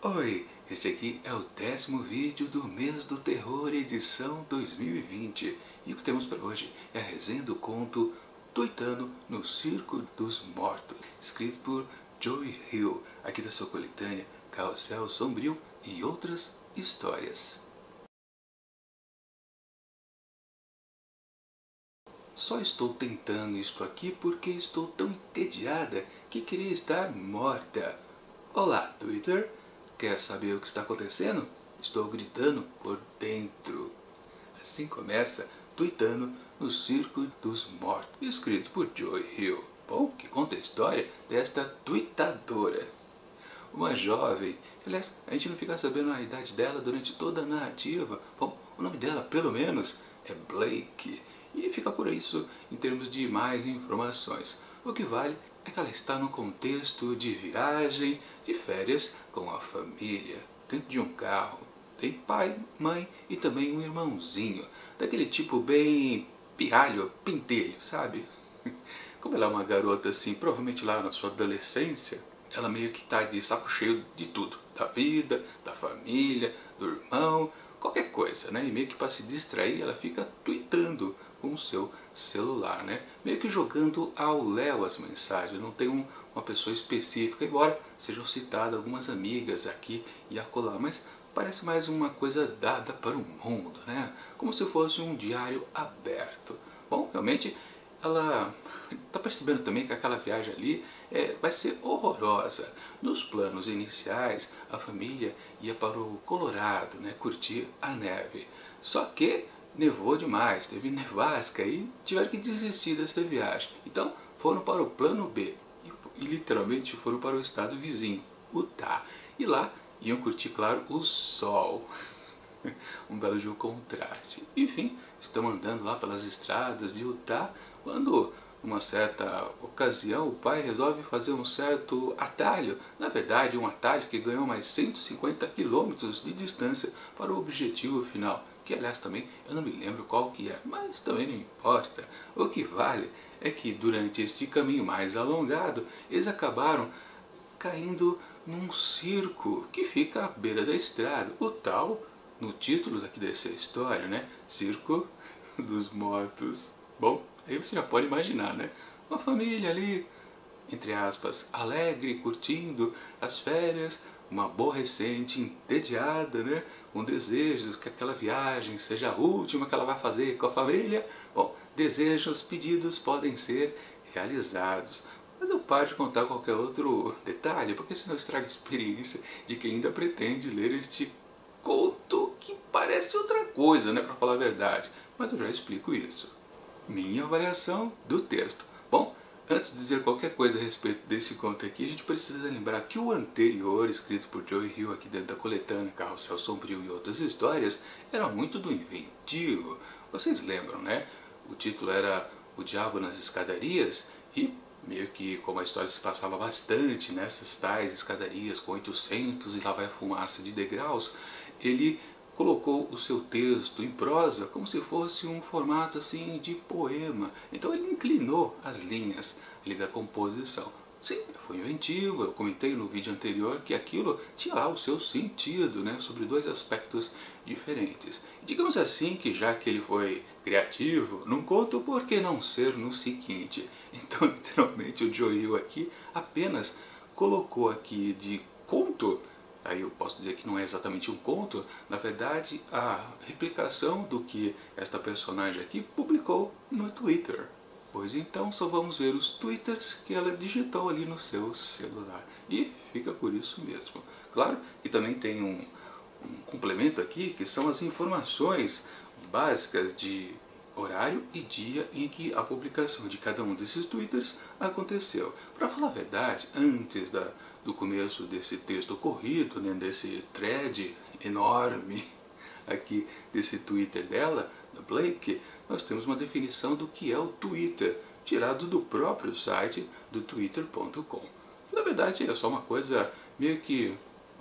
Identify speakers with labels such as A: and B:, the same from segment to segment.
A: Oi, este aqui é o 10º vídeo do mês do terror edição 2020 e o que temos para hoje é a resenha do conto Tuitano no Circo dos Mortos, escrito por Joey Hill, aqui da sua coletânea Carrossel Sombrio e Outras Histórias. Só estou tentando isto aqui porque estou tão entediada que queria estar morta. Olá, Twitter! Quer saber o que está acontecendo? Estou gritando por dentro. Assim começa Tuitano no Circo dos Mortos, escrito por Joey Hill. Bom, que conta a história desta tuitadora. Uma jovem, aliás, a gente não fica sabendo a idade dela durante toda a narrativa. Bom, o nome dela, pelo menos, é Blake. E fica por isso em termos de mais informações. O que vale é que ela está no contexto de viagem, de férias com a família, dentro de um carro. Tem pai, mãe e também um irmãozinho, daquele tipo bem pirralho, pentelho, sabe? Como ela é uma garota assim, provavelmente lá na sua adolescência, ela meio que está de saco cheio de tudo, da vida, da família, do irmão, qualquer coisa, né? E meio que para se distrair ela fica tweetando com o seu celular, né? Meio que jogando ao léu as mensagens, não tem uma pessoa específica, embora sejam citadas algumas amigas aqui e acolá, mas parece mais uma coisa dada para o mundo, né? Como se fosse um diário aberto. Bom, realmente ela está percebendo também que aquela viagem ali vai ser horrorosa. Nos planos iniciais, a família ia para o Colorado, né, curtir a neve. Só que nevou demais, teve nevasca e tiveram que desistir dessa viagem. Então foram para o plano B e literalmente foram para o estado vizinho, Utah. E lá iam curtir, claro, o sol. Um belo de um contraste. Enfim, estão andando lá pelas estradas de Utah, quando, numa certa ocasião, o pai resolve fazer um certo atalho. Na verdade, um atalho que ganhou mais 150 quilômetros de distância para o objetivo final. Que, aliás, também eu não me lembro qual que é, mas também não importa. O que vale é que, durante este caminho mais alongado, eles acabaram caindo num circo que fica à beira da estrada. O tal, no título daqui dessa história, né? Circo dos Mortos. Bom, aí você já pode imaginar, né? Uma família ali, entre aspas, alegre, curtindo as férias, uma aborrecente, entediada, né? Com desejos que aquela viagem seja a última que ela vai fazer com a família. Bom, desejos, pedidos podem ser realizados. Mas eu paro de contar qualquer outro detalhe, porque senão estraga a experiência de quem ainda pretende ler este conto que parece outra coisa, né, para falar a verdade. Mas eu já explico isso. Minha avaliação do texto. Bom, antes de dizer qualquer coisa a respeito desse conto aqui, a gente precisa lembrar que o anterior, escrito por Joey Hill aqui dentro da coletânea Carrossel Sombrio e Outras Histórias, era muito do inventivo. Vocês lembram, né? O título era O Diabo nas Escadarias e meio que como a história se passava bastante nessas tais escadarias com 800 e lá vai a fumaça de degraus, ele colocou o seu texto em prosa como se fosse um formato assim de poema. Então ele inclinou as linhas ali da composição. Sim, foi inventivo, eu comentei no vídeo anterior que aquilo tinha lá o seu sentido, né, sobre dois aspectos diferentes. Digamos assim que já que ele foi criativo, não conto por que não ser no seguinte. Então literalmente o Joey Hill aqui apenas colocou aqui de conto, aí eu posso dizer que não é exatamente um conto, na verdade a replicação do que esta personagem aqui publicou no Twitter. Pois então só vamos ver os twitters que ela digitou ali no seu celular. E fica por isso mesmo. Claro que também tem um complemento aqui, que são as informações básicas de horário e dia em que a publicação de cada um desses twitters aconteceu. Para falar a verdade, antes do começo desse texto corrido, né, desse thread enorme aqui desse Twitter dela, da Blake, nós temos uma definição do que é o Twitter, tirado do próprio site do twitter.com. Na verdade é só uma coisa meio que,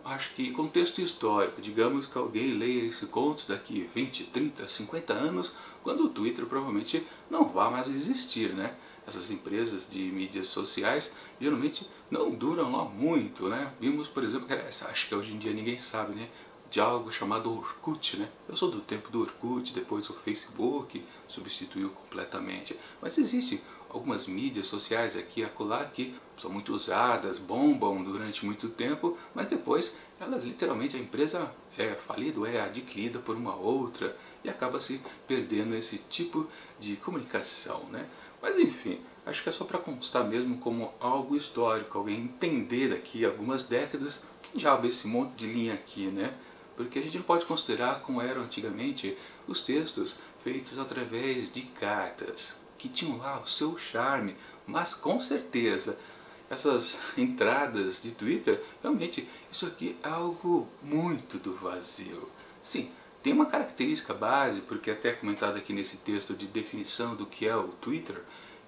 A: acho que contexto histórico. Digamos que alguém leia esse conto daqui 20, 30, 50 anos, quando o Twitter provavelmente não vai mais existir, né? essas empresas de mídias sociais geralmente não duram lá muito, né? Vimos, por exemplo, acho que hoje em dia ninguém sabe, né? De algo chamado Orkut, né? Eu sou do tempo do Orkut, depois o Facebook substituiu completamente. Mas existe algumas mídias sociais aqui e acolá que são muito usadas, bombam durante muito tempo, mas depois elas literalmente, a empresa é falida, é adquirida por uma outra e acaba se perdendo esse tipo de comunicação, né? Mas enfim, acho que é só para constar mesmo como algo histórico, alguém entender daqui a algumas décadas que diabo é esse monte de linha aqui, né? Porque a gente não pode considerar como eram antigamente os textos feitos através de cartas, que tinham lá o seu charme, mas com certeza essas entradas de Twitter, realmente isso aqui é algo muito do vazio. Sim, tem uma característica base, porque até é comentado aqui nesse texto de definição do que é o Twitter,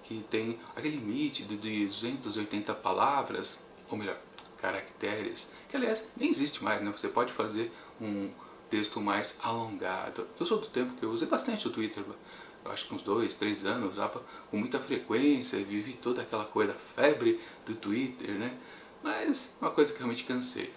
A: que tem aquele limite de 280 palavras, ou melhor, caracteres, que aliás nem existe mais, né? Você pode fazer um texto mais alongado. Eu sou do tempo que eu usei bastante o Twitter, eu acho que uns 2, 3 anos, usava com muita frequência, vivi toda aquela coisa, febre do Twitter, né? Mas uma coisa que realmente cansei.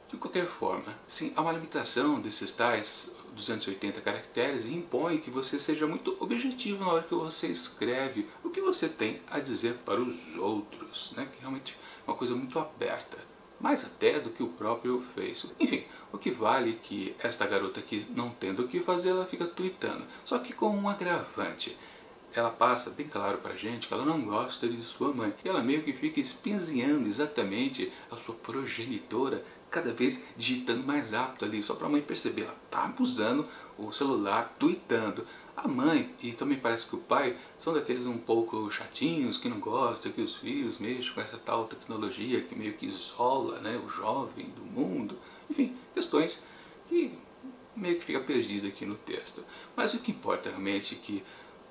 A: De qualquer forma, sim, há uma limitação desses tais 280 caracteres e impõe que você seja muito objetivo na hora que você escreve o que você tem a dizer para os outros, né? Que realmente é uma coisa muito aberta, mais até do que o próprio Facebook. Enfim, o que vale é que esta garota aqui, não tendo o que fazer, ela fica tweetando, só que com um agravante. Ela passa bem claro pra gente que ela não gosta de sua mãe. E ela meio que fica espinzinhando exatamente a sua progenitora, cada vez digitando mais rápido ali, só pra mãe perceber. Ela tá abusando o celular, tweetando. A mãe, e também parece que o pai, são daqueles um pouco chatinhos, que não gostam que os filhos mexam com essa tal tecnologia que meio que isola, né, o jovem do mundo. Enfim, questões que meio que fica perdido aqui no texto. Mas o que importa realmente é que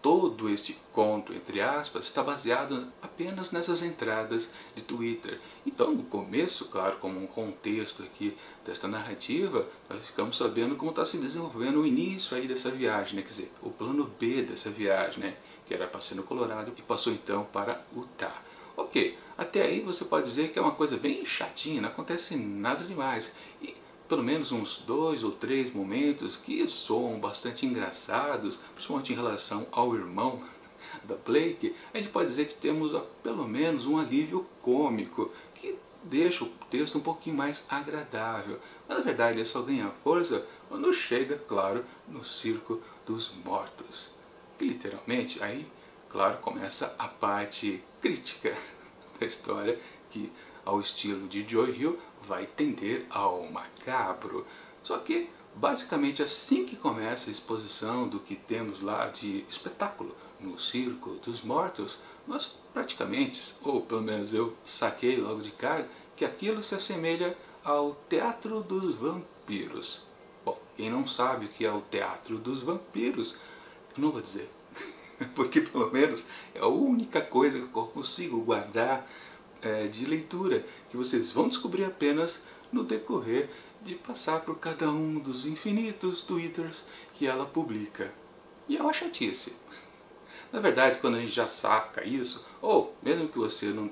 A: todo este conto, entre aspas, está baseado apenas nessas entradas de Twitter. Então, no começo, claro, como um contexto aqui desta narrativa, nós ficamos sabendo como está se desenvolvendo o início aí dessa viagem, né? Quer dizer, o plano B dessa viagem, né? Que era para ser no Colorado e passou então para Utah. Ok, até aí você pode dizer que é uma coisa bem chatinha, não acontece nada demais. E pelo menos uns 2 ou 3 momentos que soam bastante engraçados, principalmente em relação ao irmão da Blake, a gente pode dizer que temos pelo menos um alívio cômico, que deixa o texto um pouquinho mais agradável. Mas na verdade ele só ganha força quando chega, claro, no Circo dos Mortos. Que literalmente aí, claro, começa a parte crítica da história, que ao estilo de Joe Hill vai tender ao macabro. Só que basicamente assim que começa a exposição do que temos lá de espetáculo no Circo dos Mortos, nós praticamente, ou pelo menos eu saquei logo de cara, que aquilo se assemelha ao Teatro dos Vampiros. Bom, quem não sabe o que é o Teatro dos Vampiros, eu não vou dizer, porque pelo menos é a única coisa que eu consigo guardar de leitura, que vocês vão descobrir apenas no decorrer de passar por cada um dos infinitos twitters que ela publica. E é uma chatice. Na verdade, quando a gente já saca isso, ou mesmo que você não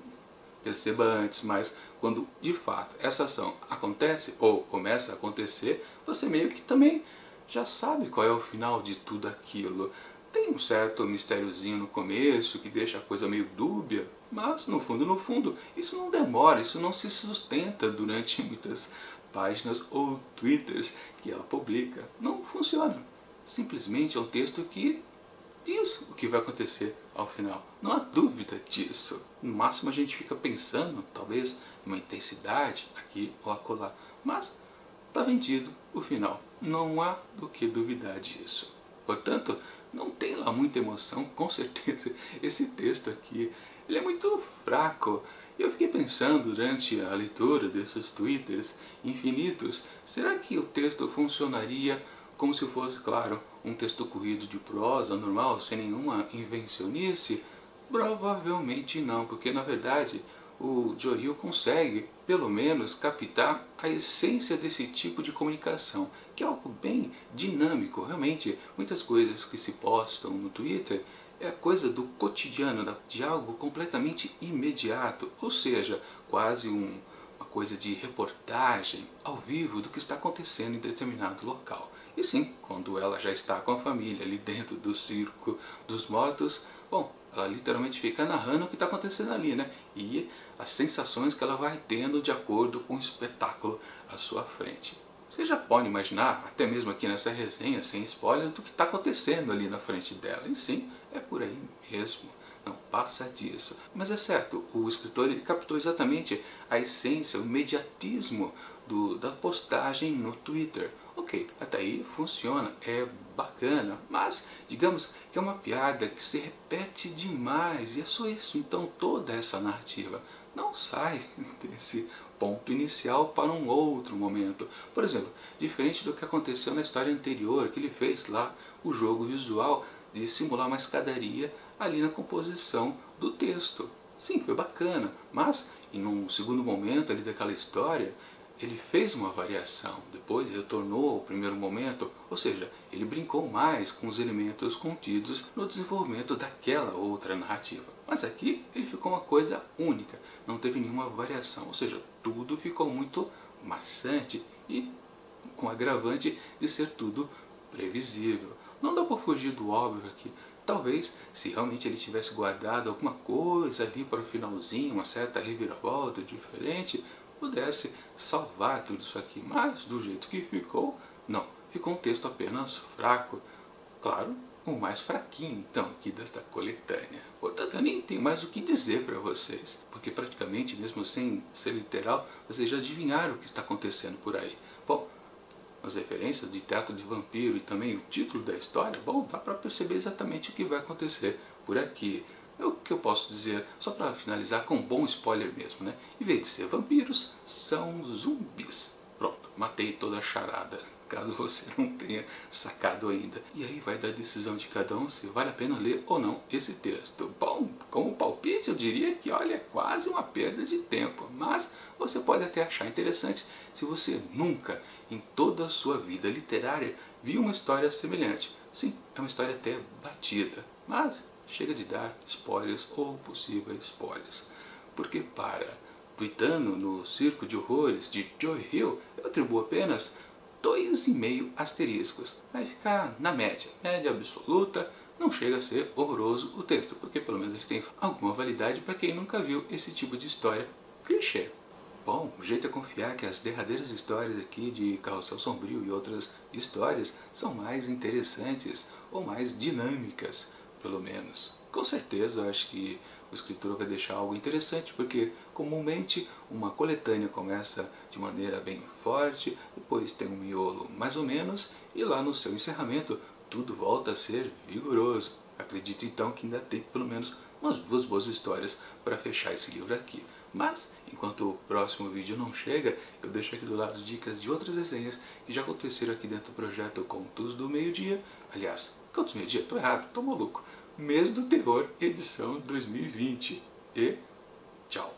A: perceba antes, mas quando de fato essa ação acontece ou começa a acontecer, você meio que também já sabe qual é o final de tudo aquilo. Tem um certo mistériozinho no começo que deixa a coisa meio dúbia, mas no fundo, isso não demora, isso não se sustenta durante muitas páginas ou twitters que ela publica. Não funciona. Simplesmente é um texto que diz o que vai acontecer ao final. Não há dúvida disso. No máximo a gente fica pensando, talvez, em uma intensidade aqui ou acolá. Mas está vendido o final. Não há do que duvidar disso. Portanto, não tem lá muita emoção, com certeza. Esse texto aqui, ele é muito fraco. Eu fiquei pensando durante a leitura desses twitters infinitos, será que o texto funcionaria como se fosse, claro, um texto corrido de prosa normal, sem nenhuma invencionice? Provavelmente não, porque na verdade o Joe Hill consegue, pelo menos, captar a essência desse tipo de comunicação, que é algo bem dinâmico. Realmente, muitas coisas que se postam no Twitter, é coisa do cotidiano, de algo completamente imediato, ou seja, quase uma coisa de reportagem ao vivo do que está acontecendo em determinado local. E sim, quando ela já está com a família ali dentro do circo dos mortos, bom, ela literalmente fica narrando o que está acontecendo ali, né? E as sensações que ela vai tendo de acordo com o espetáculo à sua frente. Você já pode imaginar, até mesmo aqui nessa resenha, sem spoilers, do que está acontecendo ali na frente dela. E sim, é por aí mesmo. Não passa disso. Mas é certo, o escritor ele captou exatamente a essência, o imediatismo da postagem no Twitter. Ok, até aí funciona, é bacana, mas digamos que é uma piada que se repete demais e é só isso, então toda essa narrativa não sai desse ponto inicial para um outro momento. Por exemplo, diferente do que aconteceu na história anterior, que ele fez lá o jogo visual de simular uma escadaria ali na composição do texto. Sim, foi bacana, mas em um segundo momento ali daquela história, ele fez uma variação, depois retornou ao primeiro momento, ou seja, ele brincou mais com os elementos contidos no desenvolvimento daquela outra narrativa. Mas aqui ele ficou uma coisa única, não teve nenhuma variação, ou seja, tudo ficou muito maçante e com agravante de ser tudo previsível. Não dá para fugir do óbvio aqui. Talvez, se realmente ele tivesse guardado alguma coisa ali para o finalzinho, uma certa reviravolta diferente, pudesse salvar tudo isso aqui. Mas, do jeito que ficou, não. Ficou um texto apenas fraco. Claro, o mais fraquinho, então, aqui desta coletânea. Portanto, eu nem tenho mais o que dizer para vocês, porque praticamente, mesmo sem ser literal, vocês já adivinharam o que está acontecendo por aí. Bom, as referências de Teatro de Vampiro e também o título da história, bom, dá para perceber exatamente o que vai acontecer por aqui. O que eu posso dizer, só para finalizar com um bom spoiler mesmo, né? Em vez de ser vampiros, são zumbis. Pronto, matei toda a charada, caso você não tenha sacado ainda. E aí vai da decisão de cada um se vale a pena ler ou não esse texto. Bom, como palpite eu diria que, olha, é quase uma perda de tempo, mas você pode até achar interessante se você nunca, em toda a sua vida literária, viu uma história semelhante. Sim, é uma história até batida, mas chega de dar spoilers ou possíveis spoilers. Porque para Tuitano no Circo de Horrores de Joe Hill, eu atribuo apenas 2,5 asteriscos. Vai ficar na média, média absoluta, não chega a ser horroroso o texto, porque pelo menos ele tem alguma validade para quem nunca viu esse tipo de história clichê. Bom, o jeito é confiar que as derradeiras histórias aqui de Carrossel Sombrio e outras histórias são mais interessantes ou mais dinâmicas, pelo menos. Com certeza, acho que o escritor vai deixar algo interessante, porque comumente uma coletânea começa de maneira bem forte, depois tem um miolo mais ou menos, e lá no seu encerramento tudo volta a ser vigoroso. Acredito então que ainda tem pelo menos umas 2 boas histórias para fechar esse livro aqui. Mas, enquanto o próximo vídeo não chega, eu deixo aqui do lado dicas de outras resenhas que já aconteceram aqui dentro do projeto Contos do Meio-Dia. Aliás, Contos do Meio-Dia? Tô errado, tô maluco. Mês do Terror, edição 2020. E tchau!